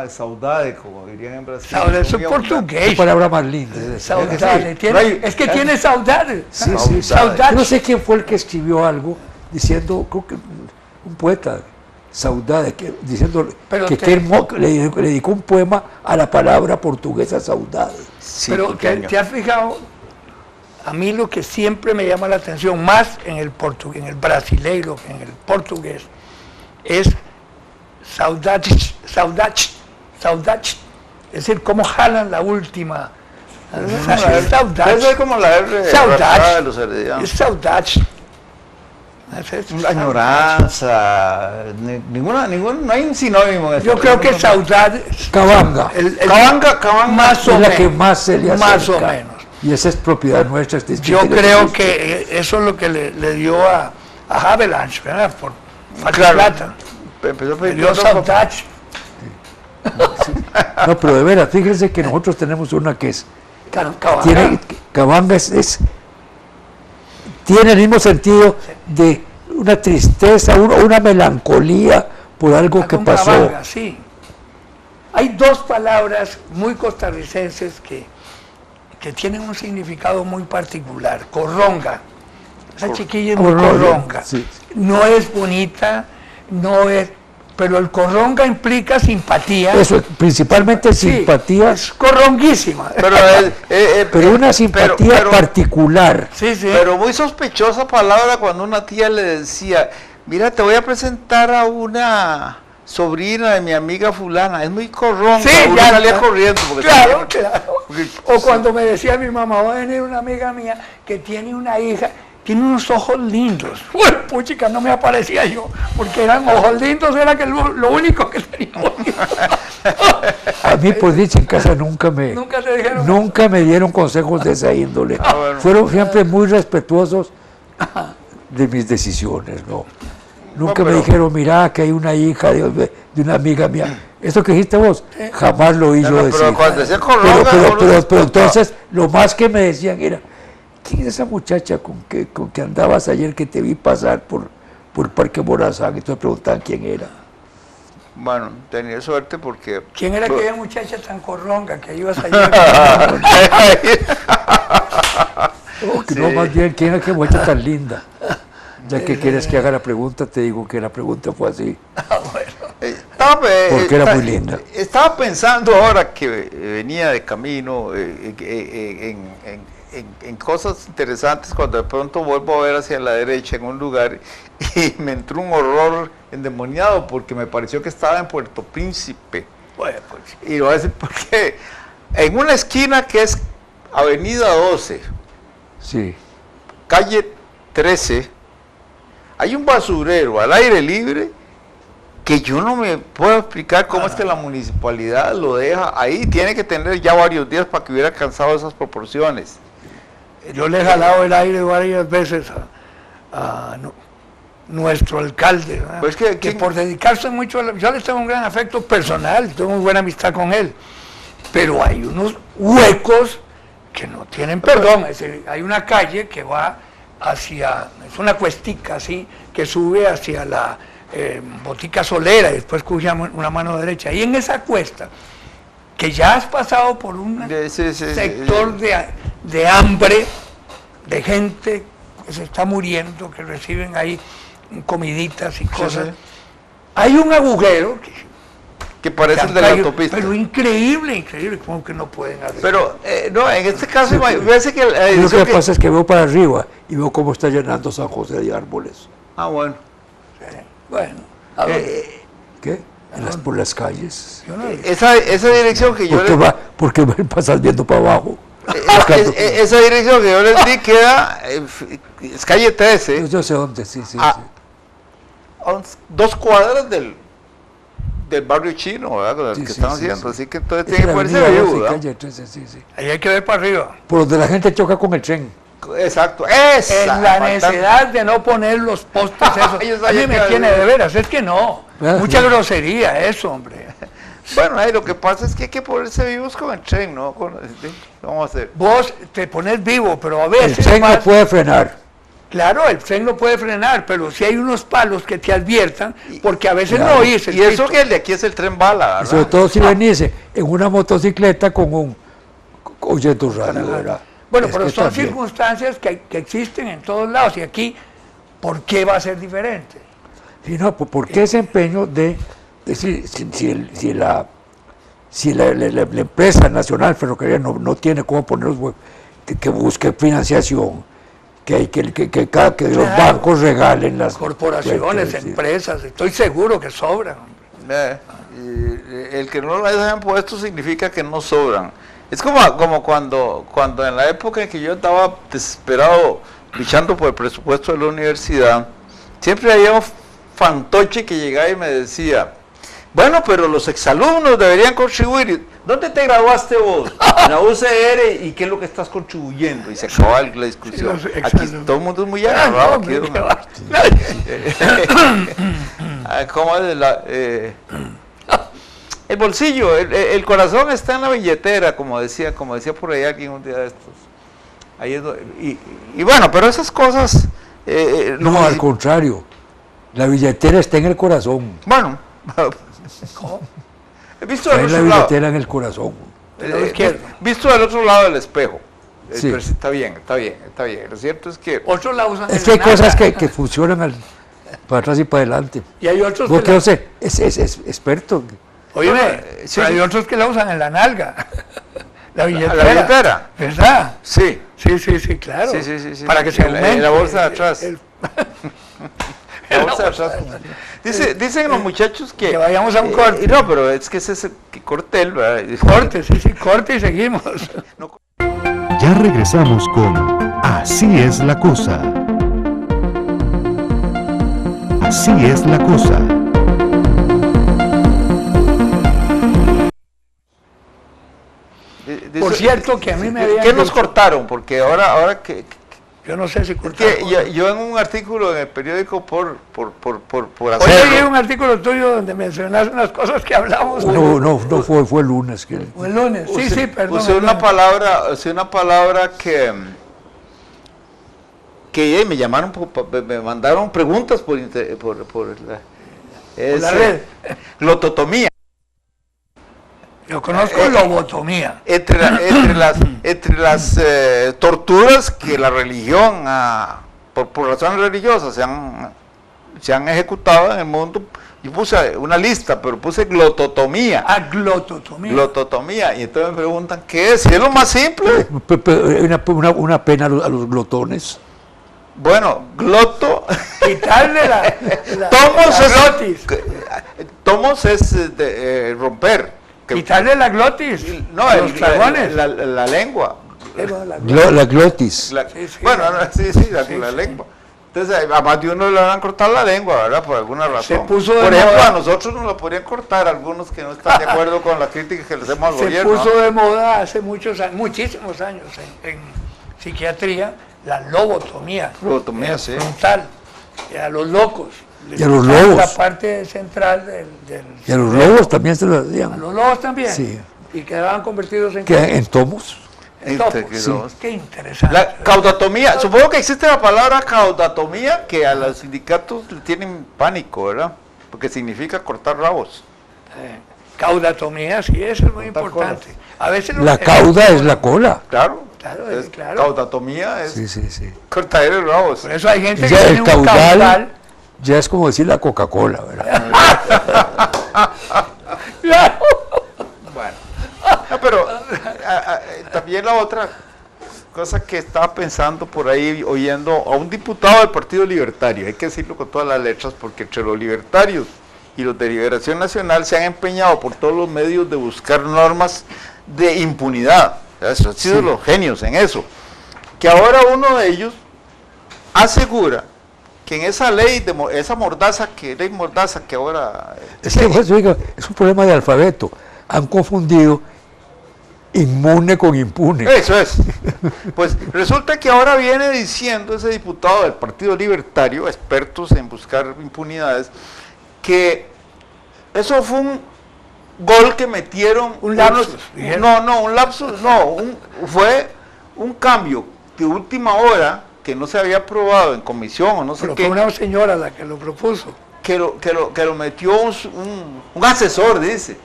de saudade, como dirían en Brasil. Saudade, eso es portugués. Qué palabra más linda. Saudade. Sí, no hay- Es que tiene saudade. Sí, sí. Saudade. Saudade. Yo no sé quién fue el que escribió algo diciendo, creo que un poeta, saudade, diciendo Pero que le dedicó un poema a la palabra portuguesa saudade. Sí, Pero porteño. te has fijado, a mí lo que siempre me llama la atención, más en el portugués, en el brasileiro que en el portugués, es saudade, saudade, saudade. Es decir, cómo jalan la última. Saudade. Eso es como la R Saudade. rasgada de los heredianos. Es saudade. La añoranza, no hay un sinónimo en Yo esto. creo que saudade. Cabanga. Cabanga Más o es la menos. que más se le acerca. Más o menos. Y esa es propiedad nuestra. Yo creo que eso es lo que le dio a Havelange, ¿verdad? Por falta de Claro. plata. Empezó a Le pedir dio plata. saudade. No, pero de veras, fíjense que nosotros tenemos una que es... Cabanga. Cabanga tiene el mismo sentido de una tristeza, una melancolía por algo que Con pasó. Cabanga, sí. Hay dos palabras muy costarricenses que tienen un significado muy particular. Corronga. Esa chiquilla es muy corronga. Sí. No es bonita, no es... Pero el corronga implica simpatía. Eso, principalmente Sí, simpatía, es corronguísima. pero una simpatía pero- particular. Sí, sí. Pero muy sospechosa palabra cuando una tía le decía, mira, te voy a presentar a una sobrina de mi amiga fulana, es muy corronga. Sí, Uno ya salía está. corriendo. Porque Claro, claro. porque- O cuando me decía mi mamá, va a venir una amiga mía que tiene una hija, tiene unos ojos lindos. Bueno, puchica, no me aparecía yo, porque eran ojos lindos, era que lo único que tenía. A mí, por dicha, en casa nunca Nunca te dijeron. nunca me dieron consejos de esa índole. bueno. Fueron siempre muy respetuosos de mis decisiones, ¿no? Nunca me pero- dijeron, mira, que hay una hija de una amiga mía. Esto que dijiste vos, jamás lo oí No, yo no, decir. pero cuando decía Pero, corronga, uno se espantaba. entonces, lo más que me decían era, ¿quién es esa muchacha con que andabas ayer que te vi pasar por el Parque Morazán? Y te preguntaban quién era. Bueno, tenía suerte porque... ¿Quién era Pues- aquella muchacha tan corronga que ibas ayer? Que no, más bien, ¿quién es aquella muchacha tan linda? Ya que quieres que haga la pregunta, te digo que la pregunta fue así. Porque era muy linda. Estaba pensando ahora que venía de camino en cosas interesantes cuando de pronto vuelvo a ver hacia la derecha en un lugar y me entró un horror endemoniado porque me pareció que estaba en Puerto Príncipe. Bueno, pues, Y lo voy a decir porque en una esquina que es Avenida 12, Sí. calle 13, hay un basurero al aire libre que yo no me puedo explicar cómo es que la municipalidad lo deja ahí. Tiene que tener ya varios días para que hubiera alcanzado esas proporciones. yo le he jalado el aire varias veces a nuestro alcalde, ¿verdad? Pues que- que ¿quién? por dedicarse mucho a yo le tengo un gran afecto personal, tengo muy buena amistad con él, pero hay unos huecos que no tienen perdón. Es decir, hay una calle que va hacia, es una cuestica así, que sube hacia la Botica Solera y después coge una mano derecha, y en esa cuesta, que ya has pasado por un Sí, sector de hambre, de gente que se está muriendo, que reciben ahí comiditas y cosas. sí. Hay un agujero Que parece que el de la han caído, autopista. pero increíble, como que no pueden hacer. Pero, no, en este caso, parece que... Lo que pasa es que veo para arriba y veo cómo está llenando San José de árboles. Ah, bueno. Bueno, ¿a dónde? ¿Qué? Por las calles. Yo no- Esa dirección que yo Porque pasas viendo para abajo. esa dirección que yo les di queda, es calle 13, Yo sé dónde, sí. a 2 cuadras del barrio chino, ¿verdad? Con el Sí, que sí, están sí, haciendo, sí. así que entonces Es tiene que la ponerse avenida vivo, 12, ¿verdad? calle 13, sí. Ahí hay que ver para arriba. Por donde la gente choca con el tren. Exacto, En esa. la faltando. necesidad de no poner los postes esos. Yo A sabía mí me que tiene era- de veras, es que no. Ah, Mucha sí. grosería eso, hombre. Bueno, ahí lo que pasa es que hay que ponerse vivos con el tren, ¿no? Vamos a hacer. Vos te pones vivo, pero a El veces tren no vas- puede frenar. Claro, el tren lo puede frenar, pero si hay unos palos que te adviertan, porque a veces Claro. no oís el Y eso pito. que el de aquí es el tren bala, Y ¿verdad? sobre todo si venís en una motocicleta oyendo radio, ¿verdad? Bueno, Es pero que son también. circunstancias que existen en todos lados, y aquí, ¿por qué va a ser diferente? Sí, no, ¿por qué ese empeño de decir si la empresa nacional ferrocarril no tiene cómo poner los huevos, que busque financiación, que los Claro. bancos regalen las Corporaciones, cuentas, sí. empresas, estoy seguro que sobran. El que no les hayan puesto significa que no sobran. Es como cuando en la época en que yo estaba desesperado luchando por el presupuesto de la universidad, siempre había un fantoche que llegaba y me decía, bueno, pero los exalumnos deberían contribuir. ¿Dónde te graduaste vos? En la UCR, ¿y qué es lo que estás contribuyendo? Y se acababa la discusión. Sí, los Aquí exalumnos. todo el mundo es muy Ah, agarrado. no, aquí, hombre, qué hombre. va. ¿Cómo es el bolsillo, el corazón está en la billetera, como decía por ahí alguien un día de estos. Ahí es y bueno, pero esas cosas... No, al contrario, la billetera está en el corazón. Bueno, he visto Está del en la otro lado, billetera en el corazón. Del lado izquierdo. visto del otro lado del espejo. Sí. Pero sí, está bien. Lo cierto es que... Otros la usan Es en que hay la cosas nalga, que funcionan para atrás y para adelante. y hay otros Vos que que la, no sé, es experto. óyeme, sí. pero hay otros que la usan en la nalga. La billetera. ¿La billetera? ¿Verdad? Sí. Sí, claro. Sí. Para que se En la aumente. bolsa de atrás. La bolsa de bolsa atrás. Dicen los muchachos que... Que vayamos a un corte. No, pero es que ese es que cortel, ¿verdad? Corte y seguimos. Ya regresamos con Así es la cosa. Así es la cosa. Por cierto, que a mí me habían ¿Qué nos dicho- cortaron? Porque ahora que... Yo no sé si Es cortaron. que yo en un artículo en el periódico por Hoy hacerlo, leí un artículo tuyo donde mencionas unas cosas que hablamos No fue el lunes. o el lunes. Sí, perdón. usé una palabra que me llamaron, me mandaron preguntas por la red. Glototomía. Yo conozco lobotomía. Entre las torturas que la religión, por razones religiosas, se han ejecutado en el mundo. Yo puse una lista, pero puse glototomía. Glototomía. Glototomía. Y entonces me preguntan, ¿qué es? Si es lo más simple. Una pena a los glotones. Bueno, gloto. Quitarle la Tomos glotis. Tomos es romper. Quitarle la glotis. No, a los dragones. la lengua. La glotis. Sí, Bueno, sí, la sí. lengua. Entonces, a más de uno le van a cortar la lengua, ¿verdad? Por alguna razón. Se puso de Por ejemplo, moda. a nosotros nos la podrían cortar algunos que no están de acuerdo con la crítica que le hacemos al Se gobierno. puso de moda hace muchísimos años en psiquiatría la lobotomía. Lobotomía, sí. Frontal. Y a los locos. Les Y a los quitan lobos. La parte central del Y a los lobos también se lo A hacían. los lobos también. Sí. Y quedaban convertidos en Que en tomos. topos. Sí. Qué interesante. La caudatomía, supongo que existe la palabra caudatomía que a los sindicatos le tienen pánico, ¿verdad? Porque significa cortar rabos. Caudatomía, sí, eso es muy Cortar importante. A veces La cauda es la cola. Claro. Claro, Entonces, claro. Caudatomía es Sí. cortar de rabos. Por eso hay gente que Ya tiene el un caudal caudal. ya es como decir la Coca-Cola, ¿verdad? Claro. Bueno, no, pero también la otra cosa que estaba pensando por ahí, oyendo a un diputado del Partido Libertario, hay que decirlo con todas las letras, porque entre los libertarios y los de Liberación Nacional se han empeñado por todos los medios de buscar normas de impunidad. Eso han sido los genios en eso. Que ahora uno de ellos asegura que en esa ley, esa ley mordaza que ahora... Es que pues, oiga, es un problema de alfabeto. Han confundido inmune con impune. Eso es. Pues resulta que ahora viene diciendo ese diputado del Partido Libertario, expertos en buscar impunidades, que eso fue un gol que metieron... Un lapsus, dijeron. fue un cambio de última hora que no se había aprobado en comisión o no sé Pero qué, fue una señora la que lo propuso. que lo metió un asesor, dice.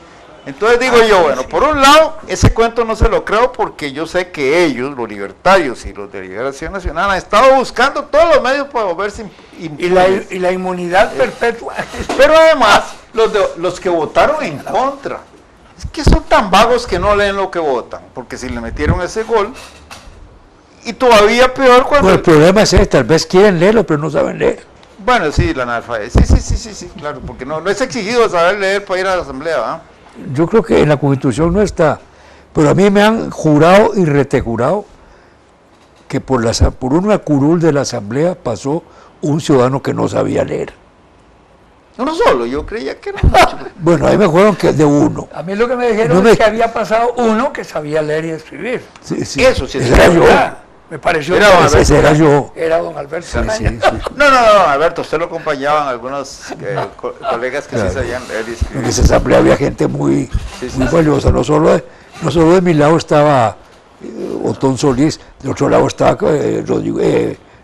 Entonces digo yo, bueno, por un lado, ese cuento no se lo creo porque yo sé que ellos, los libertarios y los de Liberación Nacional, han estado buscando todos los medios para volverse impunes. Y la inmunidad perpetua. Pero además, los que votaron en contra, es que son tan vagos que no leen lo que votan, porque si le metieron ese gol, y todavía peor cuando... Bueno, el problema es ese, tal vez quieren leerlo, pero no saben leer. Bueno, sí, la analfabetismo, sí, claro, porque no es exigido saber leer para ir a la asamblea, ¿verdad? Yo creo que en la Constitución no está, pero a mí me han jurado y retejurado que por una curul de la Asamblea pasó un ciudadano que no sabía leer. Uno solo, yo creía que era mucho. Bueno, ahí me jugaron que de uno. A mí lo que me dijeron es que había pasado uno que sabía leer y escribir. Sí, sí. Eso sí, Ese era yo. Me pareció Era que Ese era yo. era don Alberto Sí, Araña. sí, sí. No, Alberto, usted lo acompañaban algunos colegas que sí sabían leer y escribir. En esa asamblea había gente muy Sí. valiosa. No solo de mi lado estaba Otón Solís, de otro lado estaba Rodrigo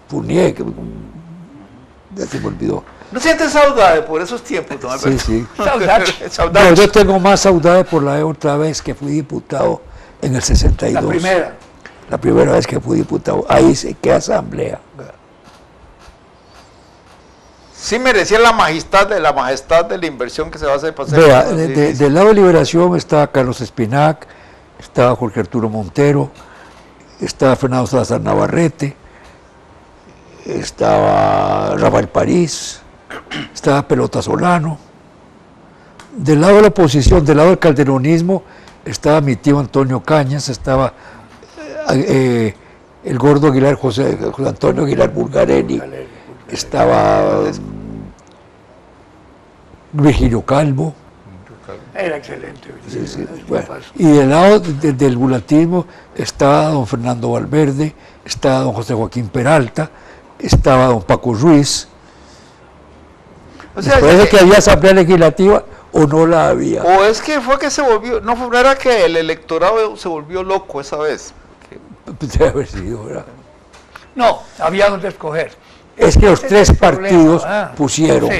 Fournier, que ya se me olvidó. ¿No sientes saudade por esos tiempos, don Alberto? Sí. Saudade. Saudade. No, yo tengo más saudade por la otra vez que fui diputado en el 62. La primera. La primera vez que fui diputado. Ahí sí, qué asamblea. Sí merecía la majestad de la inversión que se va a hacer para hacer. Vea, del lado de Liberación estaba Carlos Espinac, estaba Jorge Arturo Montero, estaba Fernando Salazar Navarrete, estaba Rafael París, estaba Pelota Solano. Del lado de la oposición, del lado del calderonismo, estaba mi tío Antonio Cañas, estaba el gordo Aguilar, José Antonio Aguilar Bulgarelli, estaba Virgilio Calvo. Era excelente. Sí, bueno. Y del lado del gulatismo estaba don Fernando Valverde, estaba don José Joaquín Peralta, estaba don Paco Ruiz. O sea, Parece que había asamblea legislativa o no la había. o es que fue que se volvió, no era que el electorado se volvió loco esa vez. Debe haber sido, ¿verdad? No, había donde escoger. Es que los Ese es tres el problema, partidos ah, pusieron. sí.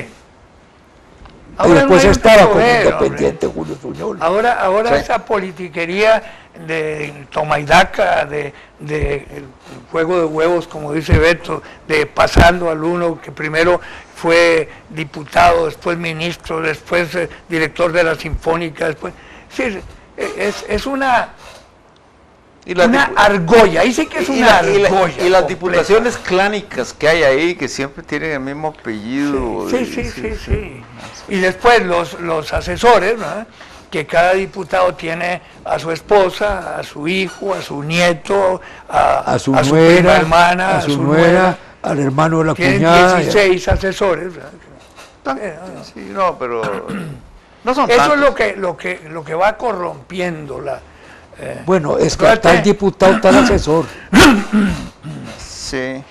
Y Ahora después no hay estaba donde como escoger, independiente Julio Suñol. Ahora Sí. esa politiquería de toma y daca, de el juego de huevos, como dice Beto, de pasando al uno que primero fue diputado, después ministro, después director de la Sinfónica, después... Sí, es una argolla, ahí sí que es una argolla. Y las completa. diputaciones clánicas que hay ahí, que siempre tienen el mismo apellido. Sí. Y después los asesores, ¿verdad? Que cada diputado tiene a su esposa, a su hijo, a su nieto, A su prima nuera, hermana, a su nuera, al hermano de la Tienen cuñada. 16 asesores, ¿verdad? Sí, no, pero no son Eso tantos. es lo que va corrompiendo la... Bueno, es que Fíjate. tal diputado, tal asesor. Sí.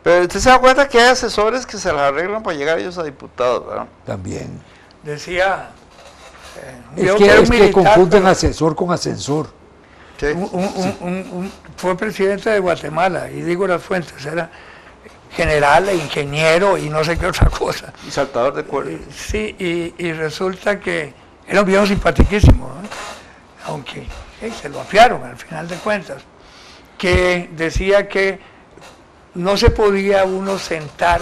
Pero usted se da cuenta que hay asesores que se las arreglan para llegar ellos a diputados, ¿verdad? También. Decía... Es yo que, era un es que militar, confunden pero asesor con ascensor. Sí. fue presidente de Guatemala, y digo las fuentes, era general e ingeniero y no sé qué otra cosa. Y saltador de cuerda. Sí, y resulta que era un viejo simpaticísimo, ¿no? Aunque se lo afiaron al final de cuentas, que decía que no se podía uno sentar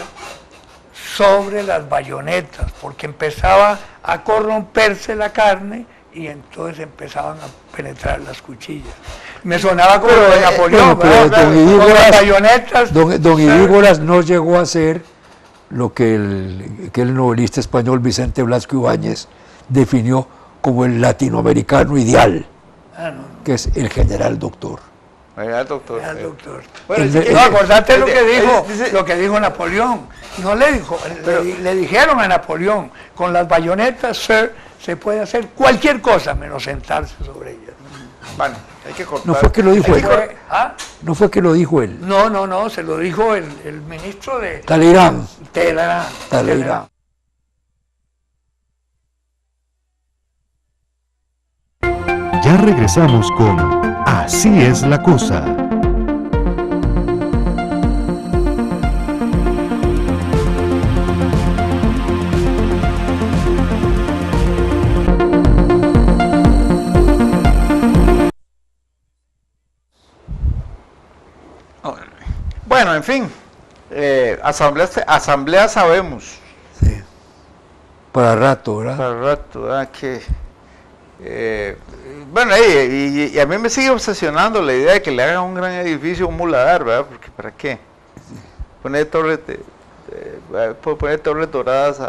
sobre las bayonetas, porque empezaba a corromperse la carne y entonces empezaban a penetrar las cuchillas. Me sonaba como lo de Napoleón, pero ¿verdad? don Con Idígoras- las bayonetas. Don Idígoras no llegó a ser lo que el novelista español Vicente Blasco Ibáñez definió como el latinoamericano ideal, que es el general doctor. Oiga, doctor. Al doctor. Bueno, El sí de- que- No, acordate lo que dice- lo que dijo Napoleón. No le dijo, le dijeron a Napoleón, con las bayonetas, sir, se puede hacer cualquier cosa menos sentarse sobre ellas. Bueno, hay que cortar. No fue que lo dijo él. ¿Ah? No fue que lo dijo él. No, se lo dijo el ministro de Talleyrand. Talleyrand. Ya regresamos con Así es la cosa. Bueno, en fin, asamblea sabemos. Sí. Para rato, ¿verdad? Para rato, ¿verdad? Bueno, y a mí me sigue obsesionando la idea de que le hagan un gran edificio, un muladar, ¿verdad? Porque ¿para qué? Poner torres doradas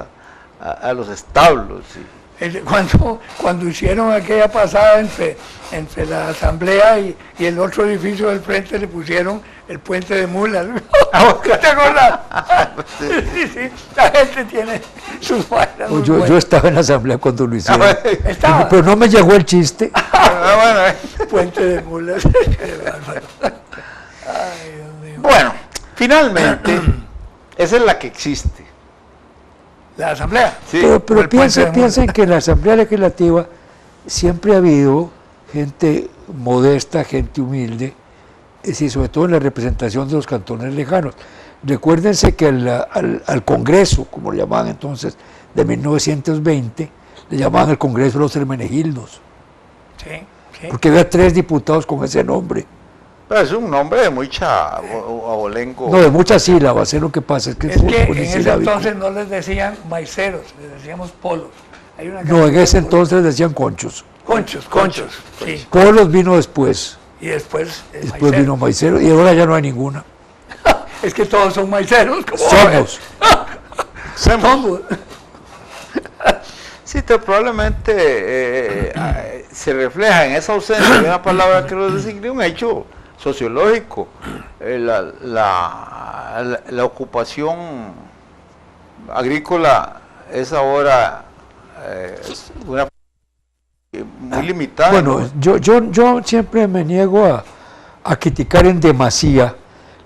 a los establos. Cuando hicieron aquella pasada entre la asamblea y el otro edificio del frente, le pusieron el puente de mulas. ¿Te acuerdas? Sí, la gente tiene sus fallas. Yo estaba en la asamblea cuando lo hicieron. ¿Estaba? Pero no me llegó el chiste. Puente de mulas. Ay, Dios mío. Bueno, finalmente, esa es la que existe. La asamblea. Sí. Pero piensen que en la Asamblea Legislativa siempre ha habido gente modesta, gente humilde, es decir, sobre todo en la representación de los cantones lejanos. Recuérdense que al Congreso, como le llamaban entonces, de 1920, le llamaban el Congreso de los Hermenegildos. Sí. Porque había 3 diputados con ese nombre. Pero es un nombre de mucha abolengo. No, de muchas sílabas, es lo que pasa. Es que en ese unisilábico. entonces no les decían maiceros, les decíamos polos. Hay una No, en ese entonces decían conchos. Conchos, sí. Polos vino después. Y después Después vino maicero y ahora ya no hay ninguna. Es que todos son maiceros. Somos. Sí, probablemente se refleja en esa ausencia de una palabra que lo designe un hecho sociológico. La ocupación agrícola es ahora una muy limitada. Bueno, ¿no? yo siempre me niego a criticar en demasía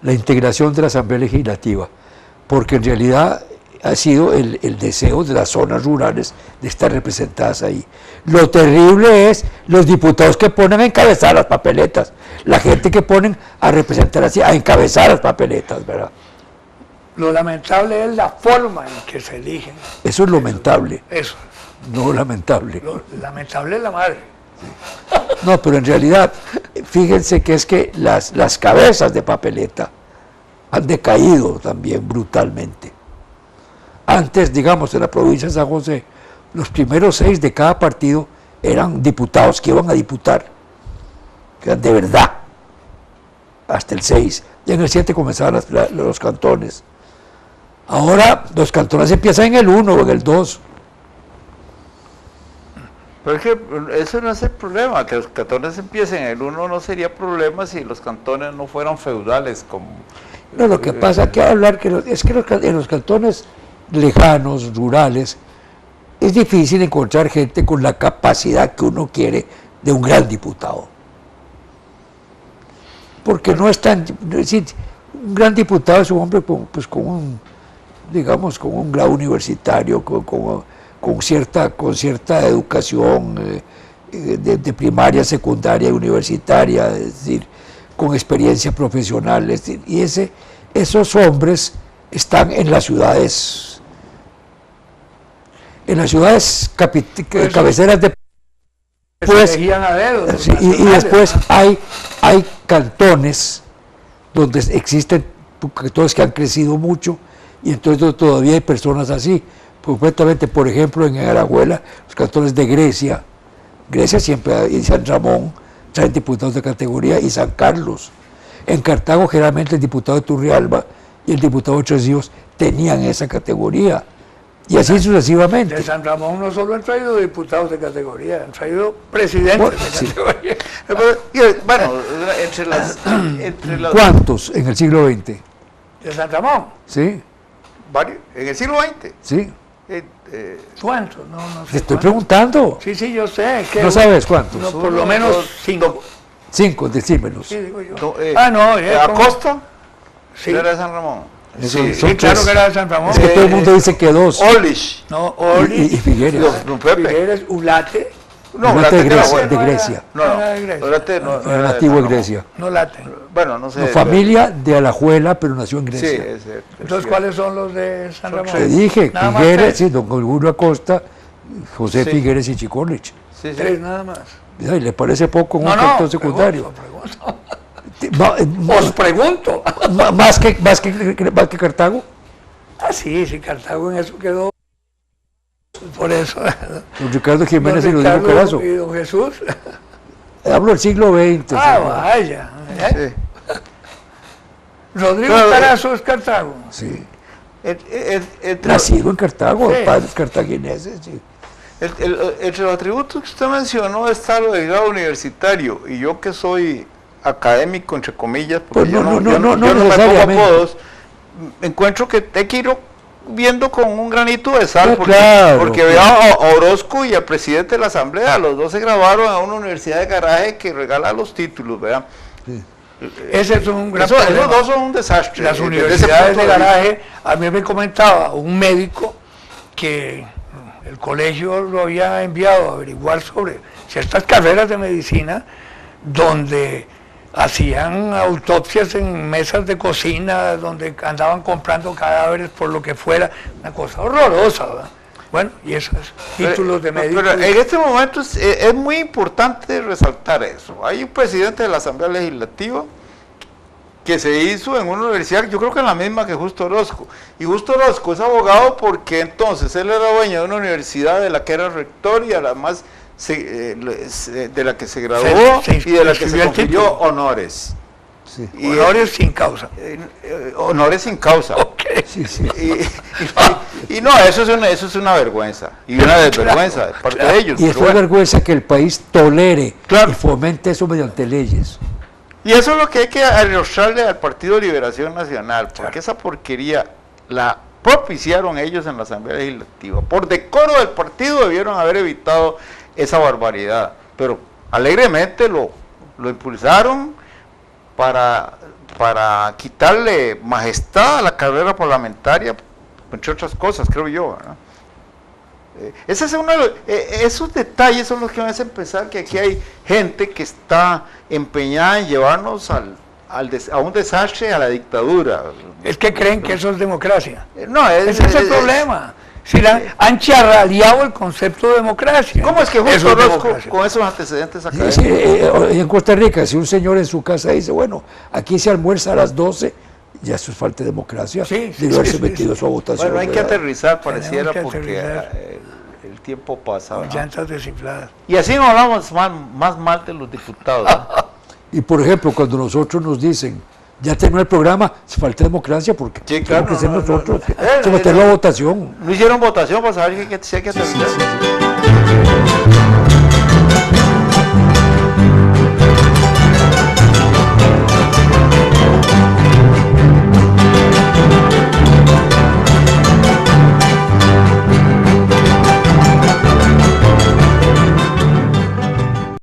la integración de la Asamblea Legislativa, porque en realidad ha sido el deseo de las zonas rurales de estar representadas ahí. Lo terrible es los diputados que ponen a encabezar las papeletas, la gente que ponen a representar así, a encabezar las papeletas, ¿verdad? Lo lamentable es la forma en que se eligen. Eso es lamentable. Eso. No lamentable. Lo lamentable es la madre. No, pero en realidad, fíjense que es que las cabezas de papeleta han decaído también brutalmente. Antes, digamos, en la provincia de San José, los primeros 6 de cada partido eran diputados que iban a diputar, que eran de verdad, hasta el 6. Y en el 7 comenzaban los cantones. Ahora los cantones empiezan en el 1 o en el 2. Pero es que eso no es el problema, que los cantones empiecen en el 1 no sería problema si los cantones no fueran feudales como... No, lo que pasa es que hablar es que en los cantones lejanos, rurales, es difícil encontrar gente con la capacidad que uno quiere de un gran diputado. Porque no es tan... Es decir, un gran diputado es un hombre con un grado universitario, con cierta educación de primaria, secundaria y universitaria, es decir, con experiencia profesional. Es decir, y esos hombres están en las ciudades cabeceras de... Pues, a dedo, y después hay cantones donde existen cantones que han crecido mucho y entonces todavía hay personas así. Completamente, por ejemplo, en Arahuela, los cantones de Grecia siempre, y San Ramón, traen diputados de categoría, y San Carlos. En Cartago, generalmente el diputado de Turrialba y el diputado de Tres Ríos tenían esa categoría, y así sucesivamente. De San Ramón no solo han traído diputados de categoría, han traído presidentes de categoría. Bueno, entre las... ¿Cuántos en el siglo XX? ¿De San Ramón? Sí. Varios, en el siglo XX. Sí. ¿Cuántos? No sé. Te estoy preguntando. Sí, yo sé. ¿No sabes cuántos? No, por lo menos 5. 5, decímelos. Sí, digo yo. ¿Acosta? Sí. ¿Era de San Ramón? Sí, claro que era de San Ramón. Es que todo el mundo dice que 2. Olish. No, Oli. Y Figueres. Figueres, Ulate. No, Ulate de Ulate Grecia. No, Ulate no. Era nativo de Grecia. No Late. Bueno, no sé. No, familia de Alajuela, pero nació en Grecia. Sí, es cierto. Entonces, ¿cuáles son los de San Ramón? Te dije, Nada más Figueres, 3. sí, don Julio Acosta, José Sí. Figueres y Chicorlich. Sí, sí. 3 nada más. ¿Le parece poco un sector secundario? Pregunto. Os pregunto. Más que Cartago. Ah, sí, Cartago en eso quedó. Por eso. Don Ricardo Jiménez y Don Rodrigo Ricardo Carazo. y don Jesús. Hablo del siglo XX. Ah, señor. vaya. Sí. Rodrigo Claro, Carazo es Cartago. Sí. Entre, Nacido en Cartago, Sí. padres cartagineses. Sí. entre los atributos que usted mencionó está lo de grado universitario, y yo que soy académico, entre comillas, porque Pues yo no no me pongo necesariamente. apodos, encuentro que hay que ir viendo con un granito de sal, No, porque, claro, porque claro. vea a Orozco y al presidente de la Asamblea, los dos se grabaron a una universidad de garaje que regala los títulos, ¿verdad? Ese es un gran Esos problema. dos son un desastre. Las desde ese universidades punto de vista. garaje, a mí me comentaba un médico que el colegio lo había enviado a averiguar sobre ciertas carreras de medicina donde hacían autopsias en mesas de cocina, donde andaban comprando cadáveres por lo que fuera, una cosa horrorosa, ¿verdad? Bueno, y esos títulos de médico. Pero en este momento es muy importante resaltar eso. Hay un presidente de la Asamblea Legislativa que se hizo en una universidad, yo creo que en la misma que Justo Orozco. Y Justo Orozco es abogado porque entonces él era dueño de una universidad de la que era rector y además de la que se graduó y de la que se recibió el confirió título. honores. Sí. Y honores sin causa. honores sin causa. Ok. Sí, sí. Y no, eso es una vergüenza y una desvergüenza de parte de ellos. Y es pero una bueno. vergüenza que el país tolere Claro. y fomente eso mediante leyes. Y eso es lo que hay que arrojarle al Partido de Liberación Nacional, porque esa porquería la propiciaron ellos en la Asamblea Legislativa. Por decoro del partido debieron haber evitado esa barbaridad, pero alegremente lo impulsaron para quitarle majestad a la carrera parlamentaria, entre otras cosas, creo yo, ¿verdad? Ese es uno de esos detalles son los que me hacen pensar que aquí hay gente que está empeñada en llevarnos a un desastre, a la dictadura. Es que creen que eso es democracia. No, Ese es el problema. Si han charraleado el concepto de democracia. ¿Cómo es que Eso Justo es Orozco, democracia. con esos antecedentes Sí, académicos? sí, en Costa Rica, si un señor en su casa dice, bueno, aquí se almuerza a las 12, ya eso es falta de democracia. Sí, sí, Debe haberse sí, metido sí. su votación. Bueno, hay que ¿verdad? aterrizar, Tenemos pareciera, que porque aterrizar. el tiempo pasa. Con ¿verdad? llantas desinfladas. Y así no hablamos más mal de los diputados. ¿no? Y por ejemplo, cuando nosotros nos dicen, ya terminó el programa, es falta de democracia porque Sí, tenemos claro, que ser no, nosotros, no. someterlo a votación. No hicieron votación para saber si hay que aterrizar. Sí, sí, sí.